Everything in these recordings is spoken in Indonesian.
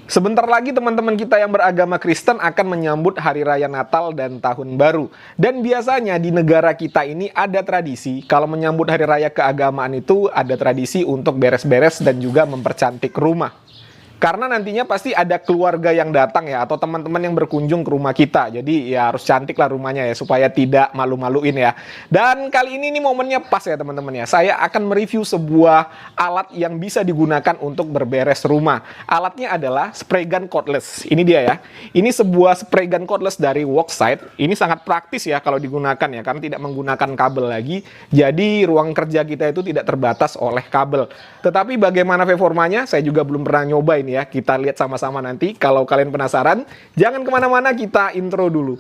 Sebentar lagi teman-teman kita yang beragama Kristen akan menyambut Hari Raya Natal dan Tahun Baru. Dan biasanya di negara kita ini ada tradisi, kalau menyambut Hari Raya keagamaan itu ada tradisi untuk beres-beres dan juga mempercantik rumah. Karena nantinya pasti ada keluarga yang datang ya, atau teman-teman yang berkunjung ke rumah kita. Jadi ya harus cantik lah rumahnya ya, supaya tidak malu-maluin ya. Dan kali ini nih momennya pas ya teman-teman ya. Saya akan mereview sebuah alat yang bisa digunakan untuk berberes rumah. Alatnya adalah spray gun cordless. Ini dia ya. Ini sebuah spray gun cordless dari Worksite. Ini sangat praktis ya kalau digunakan ya, karena tidak menggunakan kabel lagi. Jadi ruang kerja kita itu tidak terbatas oleh kabel. Tetapi bagaimana performanya, saya juga belum pernah nyobain ya. Kita lihat sama-sama nanti. Kalau kalian penasaran, jangan kemana-mana, kita intro dulu.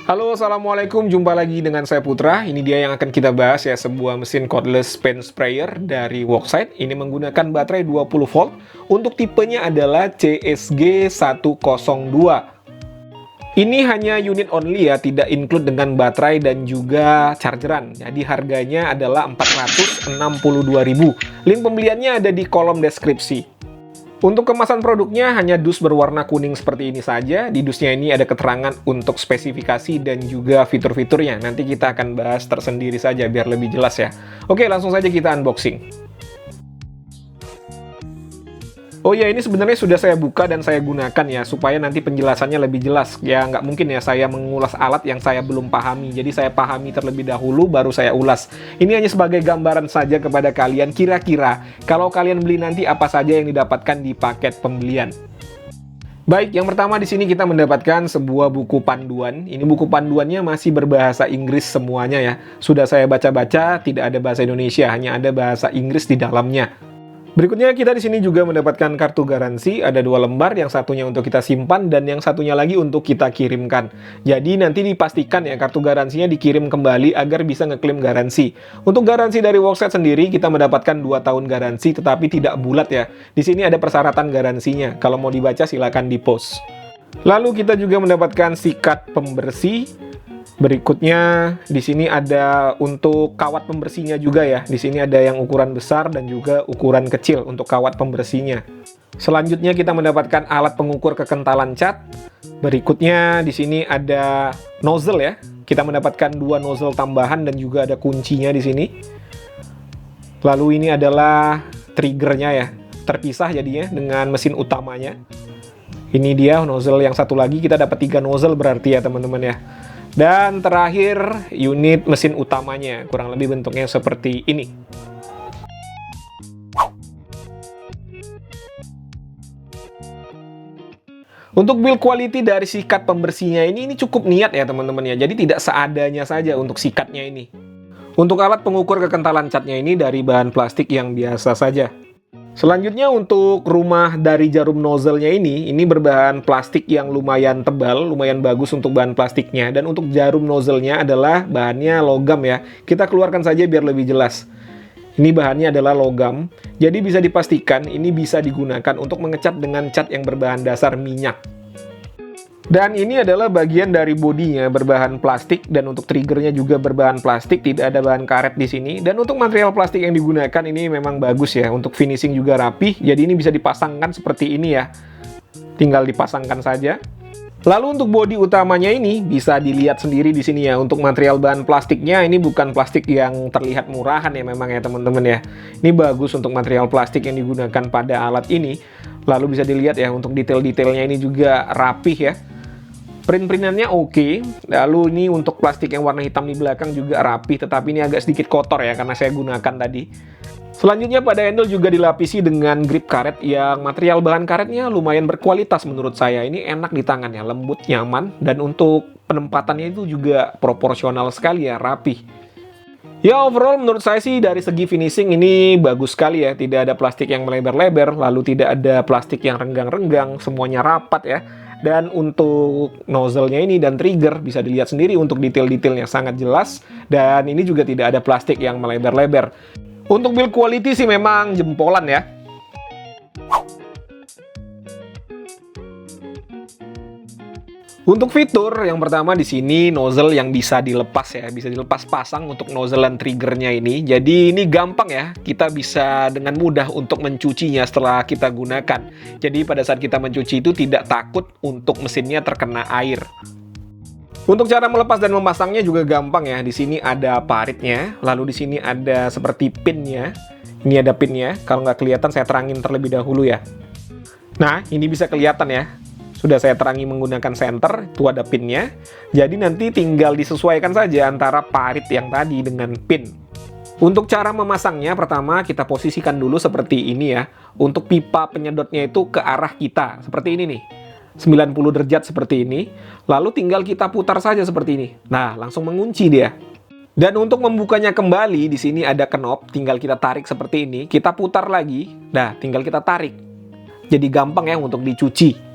Halo, assalamualaikum. Jumpa lagi dengan saya Putra. Ini dia yang akan kita bahas ya, sebuah mesin cordless pen sprayer dari Worksite. Ini menggunakan baterai 20 volt. Untuk tipenya adalah CSG 102. Ini hanya unit only ya, tidak include dengan baterai dan juga chargeran. Jadi harganya adalah 462.000. Link pembeliannya ada di kolom deskripsi. Untuk kemasan produknya hanya dus berwarna kuning seperti ini saja. Di dusnya ini ada keterangan untuk spesifikasi dan juga fitur-fiturnya. Nanti kita akan bahas tersendiri saja biar lebih jelas ya. Oke, langsung saja kita unboxing. Oh ya, ini sebenarnya sudah saya buka dan saya gunakan ya, supaya nanti penjelasannya lebih jelas. Ya, nggak mungkin ya saya mengulas alat yang saya belum pahami. Jadi saya pahami terlebih dahulu, baru saya ulas. Ini hanya sebagai gambaran saja kepada kalian, kira-kira kalau kalian beli nanti apa saja yang didapatkan di paket pembelian. Baik, yang pertama di sini kita mendapatkan sebuah buku panduan. Ini buku panduannya masih berbahasa Inggris semuanya ya. Sudah saya baca-baca, tidak ada bahasa Indonesia, hanya ada bahasa Inggris di dalamnya. Berikutnya kita di sini juga mendapatkan kartu garansi, ada 2 lembar, yang satunya untuk kita simpan dan yang satunya lagi untuk kita kirimkan. Jadi nanti dipastikan ya kartu garansinya dikirim kembali agar bisa ngeklaim garansi. Untuk garansi dari Worksite sendiri kita mendapatkan 2 tahun garansi tetapi tidak bulat ya. Di sini ada persyaratan garansinya. Kalau mau dibaca silakan di-post. Lalu kita juga mendapatkan sikat pembersih. Berikutnya di sini ada untuk kawat pembersihnya juga ya. Di sini ada yang ukuran besar dan juga ukuran kecil untuk kawat pembersihnya. Selanjutnya kita mendapatkan alat pengukur kekentalan cat. Berikutnya di sini ada nozzle ya. Kita mendapatkan 2 nozzle tambahan dan juga ada kuncinya di sini. Lalu ini adalah triggernya ya. Terpisah jadinya dengan mesin utamanya. Ini dia nozzle yang satu lagi, kita dapat 3 nozzle berarti ya teman-teman ya. Dan terakhir unit mesin utamanya, kurang lebih bentuknya seperti ini. Untuk build quality dari sikat pembersihnya ini cukup niat ya teman-teman ya. Jadi tidak seadanya saja untuk sikatnya ini. Untuk alat pengukur kekentalan catnya ini dari bahan plastik yang biasa saja. Selanjutnya untuk rumah dari jarum nozzle-nya ini berbahan plastik yang lumayan tebal, lumayan bagus untuk bahan plastiknya. Dan untuk jarum nozzle-nya adalah bahannya logam ya. Kita keluarkan saja biar lebih jelas. Ini bahannya adalah logam, jadi bisa dipastikan ini bisa digunakan untuk mengecat dengan cat yang berbahan dasar minyak. Dan ini adalah bagian dari bodinya berbahan plastik dan untuk triggernya juga berbahan plastik, tidak ada bahan karet di sini. Dan untuk material plastik yang digunakan ini memang bagus ya, untuk finishing juga rapih. Jadi ini bisa dipasangkan seperti ini ya, tinggal dipasangkan saja. Lalu untuk bodi utamanya ini bisa dilihat sendiri di sini ya. Untuk material bahan plastiknya ini bukan plastik yang terlihat murahan ya memang ya teman-teman ya. Ini bagus untuk material plastik yang digunakan pada alat ini. Lalu bisa dilihat ya untuk detail-detailnya ini juga rapih ya. Print-printannya oke. Lalu ini untuk plastik yang warna hitam di belakang juga rapi, tetapi ini agak sedikit kotor ya karena saya gunakan tadi. Selanjutnya pada handle juga dilapisi dengan grip karet yang material bahan karetnya lumayan berkualitas menurut saya. Ini enak di tangan ya, lembut, nyaman, dan untuk penempatannya itu juga proporsional sekali ya, rapi. Ya overall menurut saya sih dari segi finishing ini bagus sekali ya. Tidak ada plastik yang melebar-lebar, lalu tidak ada plastik yang renggang-renggang, semuanya rapat ya. Dan untuk nozzle-nya ini dan trigger bisa dilihat sendiri untuk detail-detailnya sangat jelas. Dan ini juga tidak ada plastik yang melebar-lebar. Untuk build quality sih memang jempolan ya. Untuk fitur yang pertama di sini nozzle yang bisa dilepas ya, bisa dilepas pasang untuk nozzle dan triggernya ini. Jadi ini gampang ya, kita bisa dengan mudah untuk mencucinya setelah kita gunakan. Jadi pada saat kita mencuci itu tidak takut untuk mesinnya terkena air. Untuk cara melepas dan memasangnya juga gampang ya. Di sini ada paritnya, lalu di sini ada seperti pinnya. Ini ada pinnya. Kalau nggak kelihatan saya terangin terlebih dahulu ya. Nah, ini bisa kelihatan ya. Sudah saya terangi menggunakan senter, itu ada pinnya. Jadi nanti tinggal disesuaikan saja antara parit yang tadi dengan pin. Untuk cara memasangnya, pertama kita posisikan dulu seperti ini ya. Untuk pipa penyedotnya itu ke arah kita, seperti ini nih. 90 derajat seperti ini. Lalu tinggal kita putar saja seperti ini. Nah, langsung mengunci dia. Dan untuk membukanya kembali, di sini ada knob, tinggal kita tarik seperti ini. Kita putar lagi, nah tinggal kita tarik. Jadi gampang ya untuk dicuci.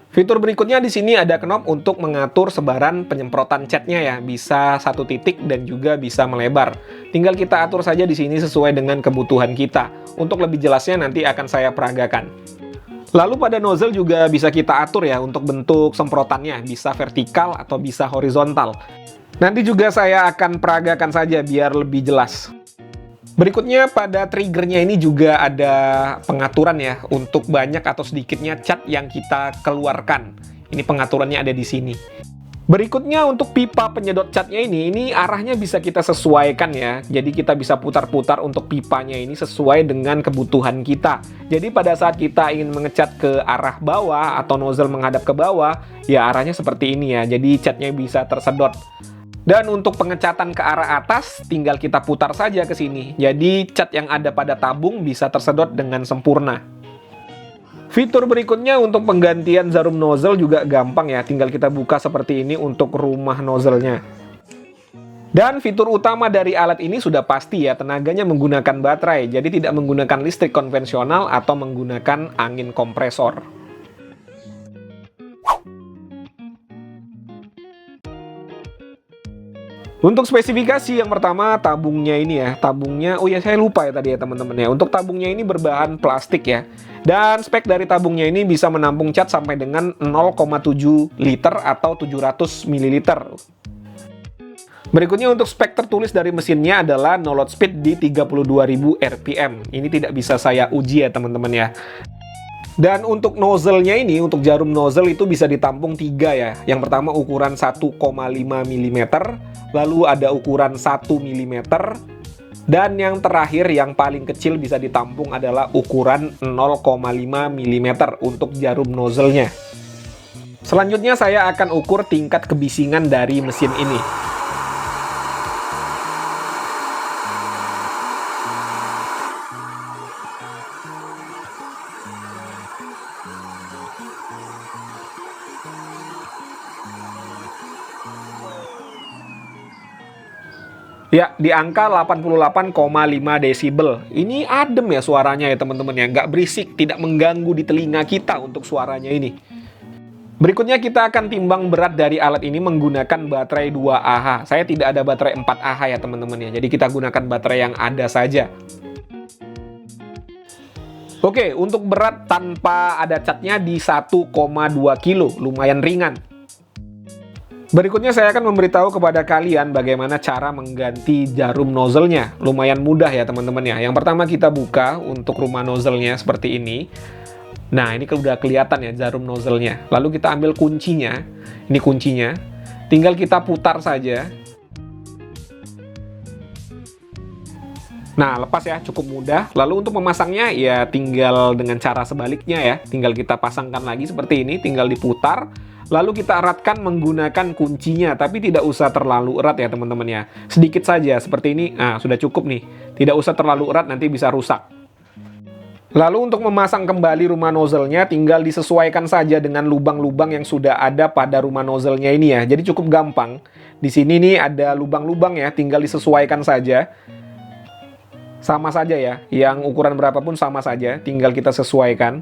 Fitur berikutnya di sini ada knob untuk mengatur sebaran penyemprotan catnya ya, bisa 1 titik dan juga bisa melebar. Tinggal kita atur saja di sini sesuai dengan kebutuhan kita. Untuk lebih jelasnya nanti akan saya peragakan. Lalu pada nozzle juga bisa kita atur ya untuk bentuk semprotannya, bisa vertikal atau bisa horizontal. Nanti juga saya akan peragakan saja biar lebih jelas. Berikutnya pada triggernya ini juga ada pengaturan ya untuk banyak atau sedikitnya cat yang kita keluarkan. Ini pengaturannya ada di sini. Berikutnya untuk pipa penyedot catnya ini arahnya bisa kita sesuaikan ya. Jadi kita bisa putar-putar untuk pipanya ini sesuai dengan kebutuhan kita. Jadi pada saat kita ingin mengecat ke arah bawah atau nozzle menghadap ke bawah, ya arahnya seperti ini ya. Jadi catnya bisa tersedot. Dan untuk pengecatan ke arah atas, tinggal kita putar saja ke sini. Jadi cat yang ada pada tabung bisa tersedot dengan sempurna. Fitur berikutnya untuk penggantian jarum nozzle juga gampang ya. Tinggal kita buka seperti ini untuk rumah nozzle-nya. Dan fitur utama dari alat ini sudah pasti ya, tenaganya menggunakan baterai. Jadi tidak menggunakan listrik konvensional atau menggunakan angin kompresor. Untuk spesifikasi yang pertama tabungnya ini ya, tabungnya, oh ya saya lupa ya tadi ya teman-teman ya. Untuk tabungnya ini berbahan plastik ya. Dan spek dari tabungnya ini bisa menampung cat sampai dengan 0,7 liter atau 700 ml. Berikutnya untuk spek tertulis dari mesinnya adalah no load speed di 32.000 rpm. Ini tidak bisa saya uji ya teman-teman ya. Dan untuk nozzle-nya ini, untuk jarum nozzle itu bisa ditampung 3 ya. Yang pertama ukuran 1,5 mm, lalu ada ukuran 1 mm, dan yang terakhir yang paling kecil bisa ditampung adalah ukuran 0,5 mm untuk jarum nozzle-nya. Selanjutnya saya akan ukur tingkat kebisingan dari mesin ini. Ya, di angka 88,5 desibel. Ini adem ya suaranya ya teman-teman ya. Nggak berisik, tidak mengganggu di telinga kita untuk suaranya ini. Berikutnya kita akan timbang berat dari alat ini menggunakan baterai 2Ah. Saya tidak ada baterai 4Ah ya teman-teman ya. Jadi kita gunakan baterai yang ada saja. Oke, untuk berat tanpa ada catnya di 1,2 kilo. Lumayan ringan. Berikutnya saya akan memberitahu kepada kalian bagaimana cara mengganti jarum nozzle-nya. Lumayan mudah ya teman-teman ya. Yang pertama kita buka untuk rumah nozzle-nya seperti ini. Nah ini udah kelihatan ya jarum nozzle-nya. Lalu kita ambil kuncinya. Ini kuncinya. Tinggal kita putar saja. Nah lepas ya, cukup mudah. Lalu untuk memasangnya ya tinggal dengan cara sebaliknya ya. Tinggal kita pasangkan lagi seperti ini. Tinggal diputar. Lalu kita eratkan menggunakan kuncinya, tapi tidak usah terlalu erat ya teman-teman ya. Sedikit saja, seperti ini, nah sudah cukup nih. Tidak usah terlalu erat, nanti bisa rusak. Lalu untuk memasang kembali rumah nozzle-nya, tinggal disesuaikan saja dengan lubang-lubang yang sudah ada pada rumah nozzle-nya ini ya. Jadi cukup gampang. Di sini nih ada lubang-lubang ya, tinggal disesuaikan saja. Sama saja ya, yang ukuran berapapun sama saja, tinggal kita sesuaikan.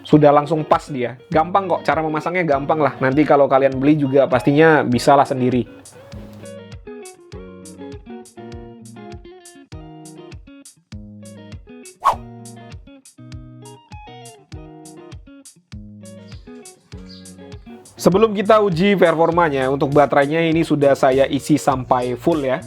Sudah langsung pas dia. Gampang kok, cara memasangnya gampang lah. Nanti kalau kalian beli juga pastinya bisalah sendiri. Sebelum kita uji performanya, untuk baterainya ini sudah saya isi sampai full ya.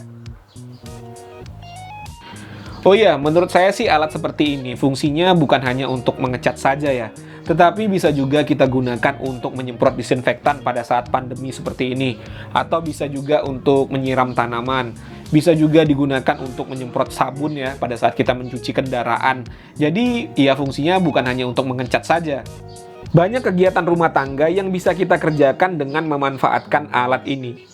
Oh iya, menurut saya sih alat seperti ini fungsinya bukan hanya untuk mengecat saja ya, tetapi bisa juga kita gunakan untuk menyemprot disinfektan pada saat pandemi seperti ini, atau bisa juga untuk menyiram tanaman. Bisa juga digunakan untuk menyemprot sabun ya pada saat kita mencuci kendaraan. Jadi ya fungsinya bukan hanya untuk mengecat saja. Banyak kegiatan rumah tangga yang bisa kita kerjakan dengan memanfaatkan alat ini.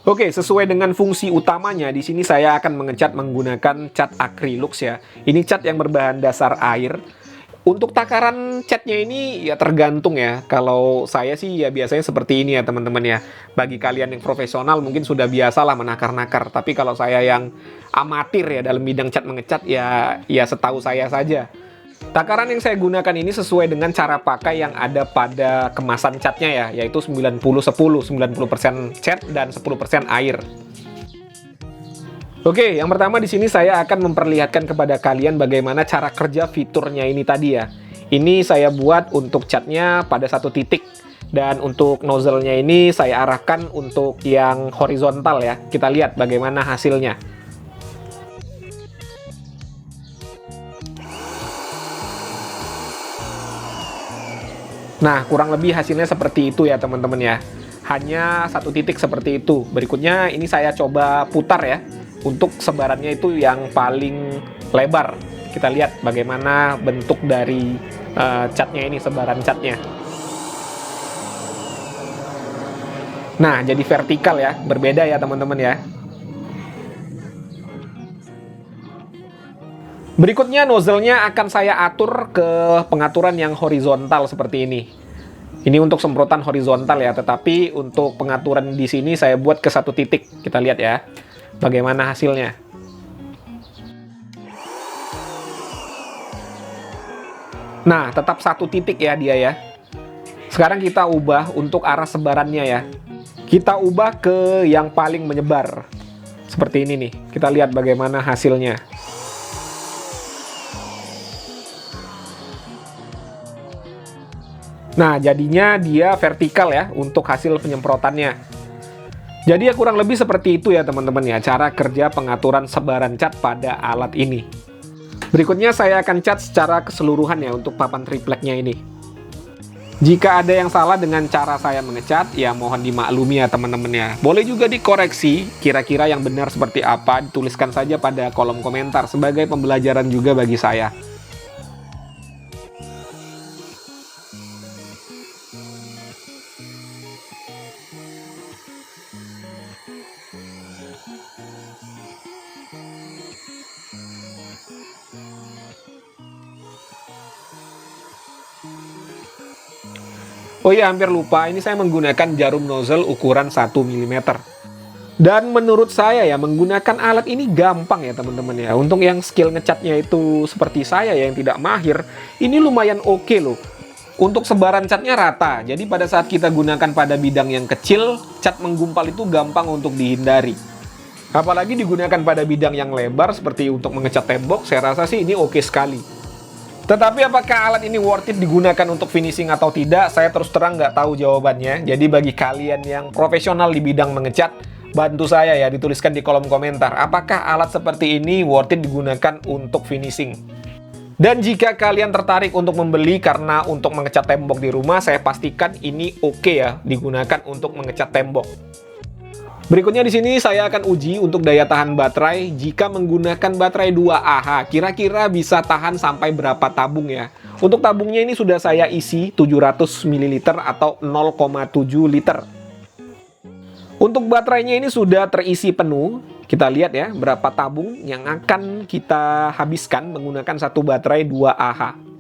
Oke, sesuai dengan fungsi utamanya, di sini saya akan mengecat menggunakan cat Acrylux ya. Ini cat yang berbahan dasar air. Untuk takaran catnya ini ya tergantung ya. Kalau saya sih ya biasanya seperti ini ya teman-teman ya. Bagi kalian yang profesional mungkin sudah biasalah menakar-nakar. Tapi kalau saya yang amatir ya dalam bidang cat mengecat ya setahu saya saja. Takaran yang saya gunakan ini sesuai dengan cara pakai yang ada pada kemasan catnya ya, yaitu 90-10, 90% cat dan 10% air. Oke, yang pertama di sini saya akan memperlihatkan kepada kalian bagaimana cara kerja fiturnya ini tadi ya. Ini saya buat untuk catnya pada satu titik, dan untuk nozzle-nya ini saya arahkan untuk yang horizontal ya. Kita lihat bagaimana hasilnya. Nah, kurang lebih hasilnya seperti itu ya teman-teman ya. Hanya satu titik seperti itu. Berikutnya ini saya coba putar ya. Untuk sebarannya itu yang paling lebar. Kita lihat bagaimana bentuk dari catnya ini, sebaran catnya. Nah, jadi vertikal ya. Berbeda ya teman-teman ya. Berikutnya nozzle-nya akan saya atur ke pengaturan yang horizontal seperti ini. Ini untuk semprotan horizontal ya, tetapi untuk pengaturan di sini saya buat ke satu titik. Kita lihat ya, bagaimana hasilnya. Nah, tetap satu titik ya dia ya. Sekarang kita ubah untuk arah sebarannya ya. Kita ubah ke yang paling menyebar. Seperti ini nih, kita lihat bagaimana hasilnya. Nah, jadinya dia vertikal ya untuk hasil penyemprotannya. Jadi ya kurang lebih seperti itu ya teman-teman ya, cara kerja pengaturan sebaran cat pada alat ini. Berikutnya saya akan cat secara keseluruhan ya untuk papan tripleknya ini. Jika ada yang salah dengan cara saya mengecat, ya mohon dimaklumi ya teman-teman ya. Boleh juga dikoreksi, kira-kira yang benar seperti apa, dituliskan saja pada kolom komentar sebagai pembelajaran juga bagi saya. Oh iya, hampir lupa, ini saya menggunakan jarum nozzle ukuran 1 mm. Dan menurut saya ya, menggunakan alat ini gampang ya teman-teman ya. Untuk yang skill ngecatnya itu seperti saya yang tidak mahir, ini lumayan oke loh. Untuk sebaran catnya rata, jadi pada saat kita gunakan pada bidang yang kecil, cat menggumpal itu gampang untuk dihindari. Apalagi digunakan pada bidang yang lebar seperti untuk mengecat tembok, saya rasa sih ini oke sekali. Tetapi apakah alat ini worth it digunakan untuk finishing atau tidak, saya terus terang nggak tahu jawabannya. Jadi bagi kalian yang profesional di bidang mengecat, bantu saya ya, dituliskan di kolom komentar. Apakah alat seperti ini worth it digunakan untuk finishing? Dan jika kalian tertarik untuk membeli karena untuk mengecat tembok di rumah, saya pastikan ini oke ya, digunakan untuk mengecat tembok. Berikutnya di sini saya akan uji untuk daya tahan baterai jika menggunakan baterai 2Ah. Kira-kira bisa tahan sampai berapa tabung ya. Untuk tabungnya ini sudah saya isi 700 ml atau 0,7 liter. Untuk baterainya ini sudah terisi penuh. Kita lihat ya berapa tabung yang akan kita habiskan menggunakan satu baterai 2Ah.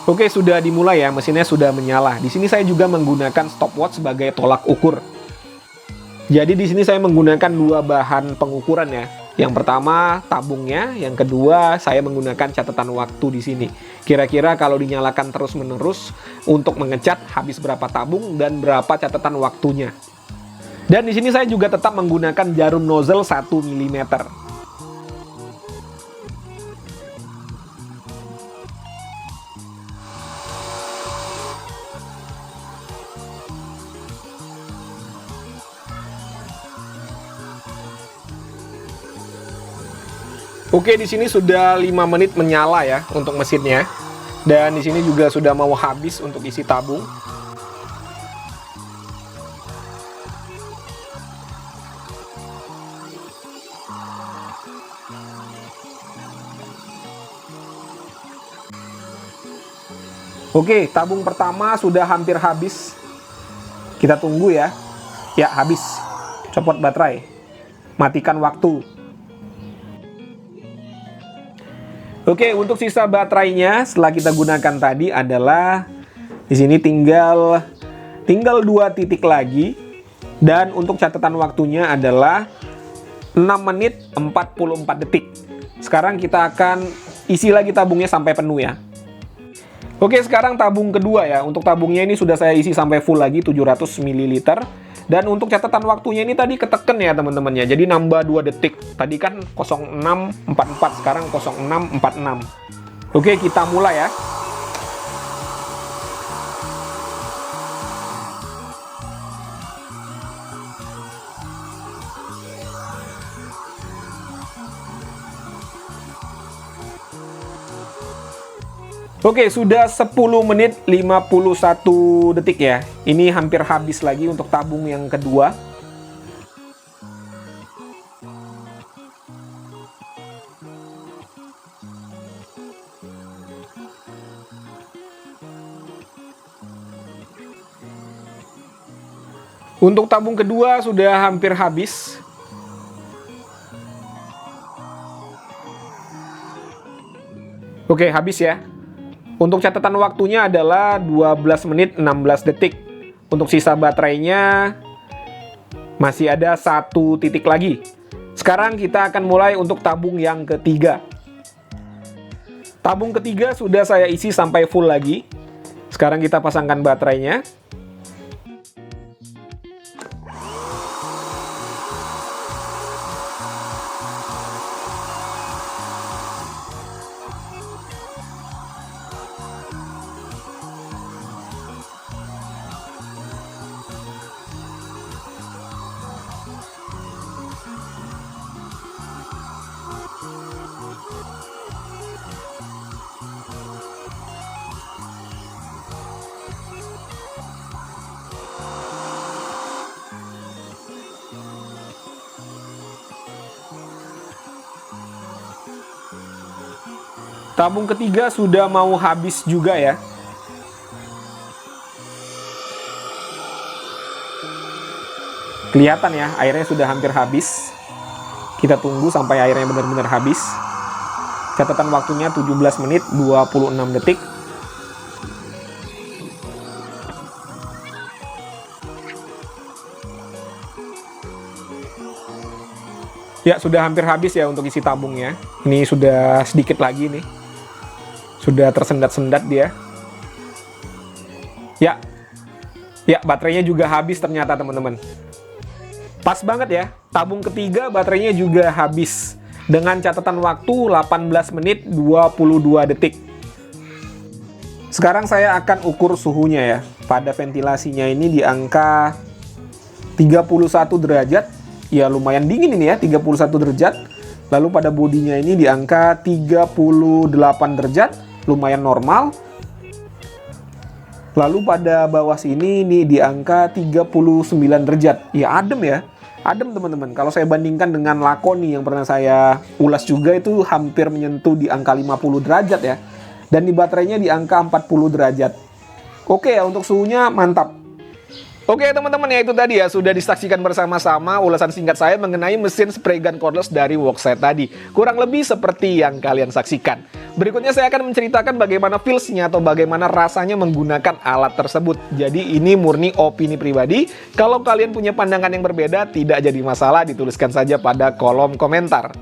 Oke, sudah dimulai ya, mesinnya sudah menyala. Di sini saya juga menggunakan stopwatch sebagai tolak ukur. Jadi di sini saya menggunakan dua bahan pengukuran ya. Yang pertama tabungnya, yang kedua saya menggunakan catatan waktu di sini. Kira-kira kalau dinyalakan terus-menerus untuk mengecat habis berapa tabung dan berapa catatan waktunya. Dan di sini saya juga tetap menggunakan jarum nozzle 1 mm. Oke, di sini sudah 5 menit menyala ya untuk mesinnya. Dan di sini juga sudah mau habis untuk isi tabung. Oke, tabung pertama sudah hampir habis. Kita tunggu ya. Ya, habis. Copot baterai. Matikan waktu. Oke, untuk sisa baterainya setelah kita gunakan tadi adalah di sini tinggal 2 titik lagi, dan untuk catatan waktunya adalah 6 menit 44 detik. Sekarang kita akan isi lagi tabungnya sampai penuh ya. Oke, sekarang tabung kedua ya. Untuk tabungnya ini sudah saya isi sampai full lagi 700 ml. Dan untuk catatan waktunya ini tadi keteken ya teman-teman ya. Jadi nambah 2 detik. Tadi kan 06.44, sekarang 06.46. Oke, kita mulai ya. Oke, sudah 10 menit 51 detik ya. Ini hampir habis lagi untuk tabung yang kedua. Untuk tabung kedua sudah hampir habis. Oke, habis ya. Untuk catatan waktunya adalah 12 menit 16 detik. Untuk sisa baterainya masih ada 1 titik lagi. Sekarang kita akan mulai untuk tabung yang ketiga. Tabung ketiga sudah saya isi sampai full lagi. Sekarang kita pasangkan baterainya. Tabung ketiga sudah mau habis juga ya. Kelihatan ya, airnya sudah hampir habis. Kita tunggu sampai airnya benar-benar habis. Catatan waktunya 17 menit 26 detik. Ya, sudah hampir habis ya untuk isi tabungnya. Ini sudah sedikit lagi nih. Sudah tersendat-sendat dia. Ya. Ya, baterainya juga habis ternyata teman-teman. Pas banget ya. Tabung ketiga baterainya juga habis. Dengan catatan waktu 18 menit 22 detik. Sekarang saya akan ukur suhunya ya. Pada ventilasinya ini di angka 31 derajat. Ya lumayan dingin ini ya, 31 derajat. Lalu pada bodinya ini di angka 38 derajat, lumayan normal. Lalu pada bawah sini ini di angka 39 derajat. Ya adem ya. Adem teman-teman. Kalau saya bandingkan dengan Lakoni yang pernah saya ulas juga, itu hampir menyentuh di angka 50 derajat ya. Dan di baterainya di angka 40 derajat. Oke ya, untuk suhunya mantap. Oke teman-teman, ya itu tadi ya, sudah disaksikan bersama-sama ulasan singkat saya mengenai mesin spray gun cordless dari Worksite tadi. Kurang lebih seperti yang kalian saksikan. Berikutnya saya akan menceritakan bagaimana feels-nya atau bagaimana rasanya menggunakan alat tersebut. Jadi ini murni opini pribadi. Kalau kalian punya pandangan yang berbeda, tidak jadi masalah, dituliskan saja pada kolom komentar.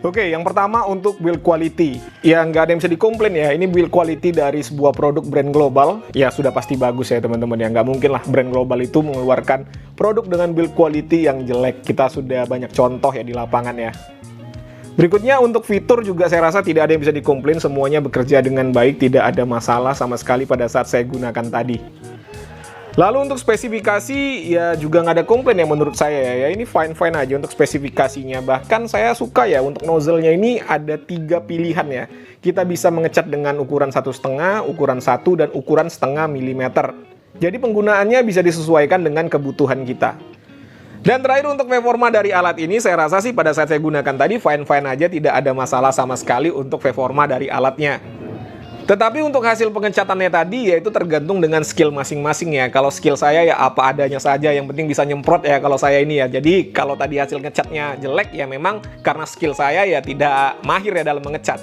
Oke, yang pertama untuk build quality. Ya, nggak ada yang bisa dikomplain ya. Ini build quality dari sebuah produk brand global. Ya, sudah pasti bagus ya teman-teman. Ya, nggak mungkin lah brand global itu mengeluarkan produk dengan build quality yang jelek. Kita sudah banyak contoh ya di lapangan ya. Berikutnya untuk fitur juga saya rasa tidak ada yang bisa dikomplain. Semuanya bekerja dengan baik, tidak ada masalah sama sekali pada saat saya gunakan tadi. Lalu untuk spesifikasi ya juga nggak ada komplain ya menurut saya ya. Ini fine-fine aja untuk spesifikasinya. Bahkan saya suka ya untuk nozzle-nya ini ada 3 pilihan ya. Kita bisa mengecat dengan ukuran 1,5, ukuran 1, dan ukuran 0,5 mm. Jadi penggunaannya bisa disesuaikan dengan kebutuhan kita. Dan terakhir untuk performa dari alat ini, saya rasa sih pada saat saya gunakan tadi fine-fine aja, tidak ada masalah sama sekali untuk performa dari alatnya. Tetapi untuk hasil pengecatannya tadi, yaitu tergantung dengan skill masing-masing ya. Kalau skill saya ya apa adanya saja, yang penting bisa nyemprot ya kalau saya ini ya. Jadi kalau tadi hasil ngecatnya jelek ya memang karena skill saya ya tidak mahir ya dalam mengecat.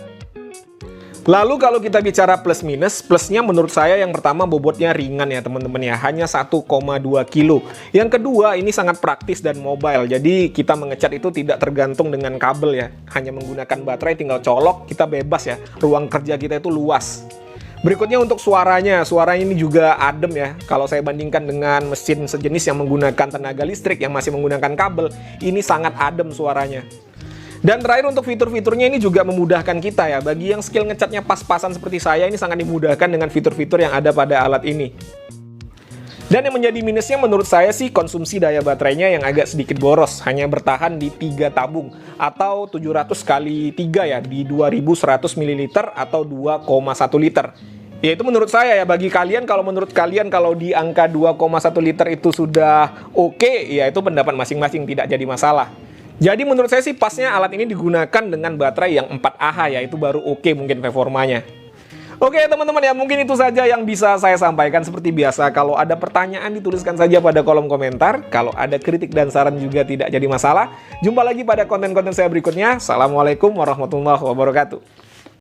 Lalu kalau kita bicara plus minus, plusnya menurut saya yang pertama bobotnya ringan ya teman-teman ya, hanya 1,2 kilo. Yang kedua ini sangat praktis dan mobile, jadi kita mengecat itu tidak tergantung dengan kabel ya, hanya menggunakan baterai tinggal colok, kita bebas ya, ruang kerja kita itu luas. Berikutnya untuk suaranya ini juga adem ya, kalau saya bandingkan dengan mesin sejenis yang menggunakan tenaga listrik yang masih menggunakan kabel, ini sangat adem suaranya. Dan terakhir untuk fitur-fiturnya ini juga memudahkan kita ya. Bagi yang skill ngecatnya pas-pasan seperti saya, ini sangat dimudahkan dengan fitur-fitur yang ada pada alat ini. Dan yang menjadi minusnya menurut saya sih konsumsi daya baterainya yang agak sedikit boros. Hanya bertahan di 3 tabung atau 700 kali 3 ya, di 2100 ml atau 2,1 liter. Ya itu menurut saya ya, bagi kalian kalau menurut kalian kalau di angka 2,1 liter itu sudah oke, ya itu pendapat masing-masing, tidak jadi masalah. Jadi menurut saya sih pasnya alat ini digunakan dengan baterai yang 4Ah ya, itu baru oke mungkin performanya. Oke teman-teman ya, mungkin itu saja yang bisa saya sampaikan. Seperti biasa, kalau ada pertanyaan dituliskan saja pada kolom komentar. Kalau ada kritik dan saran juga tidak jadi masalah. Jumpa lagi pada konten-konten saya berikutnya. Assalamualaikum warahmatullahi wabarakatuh.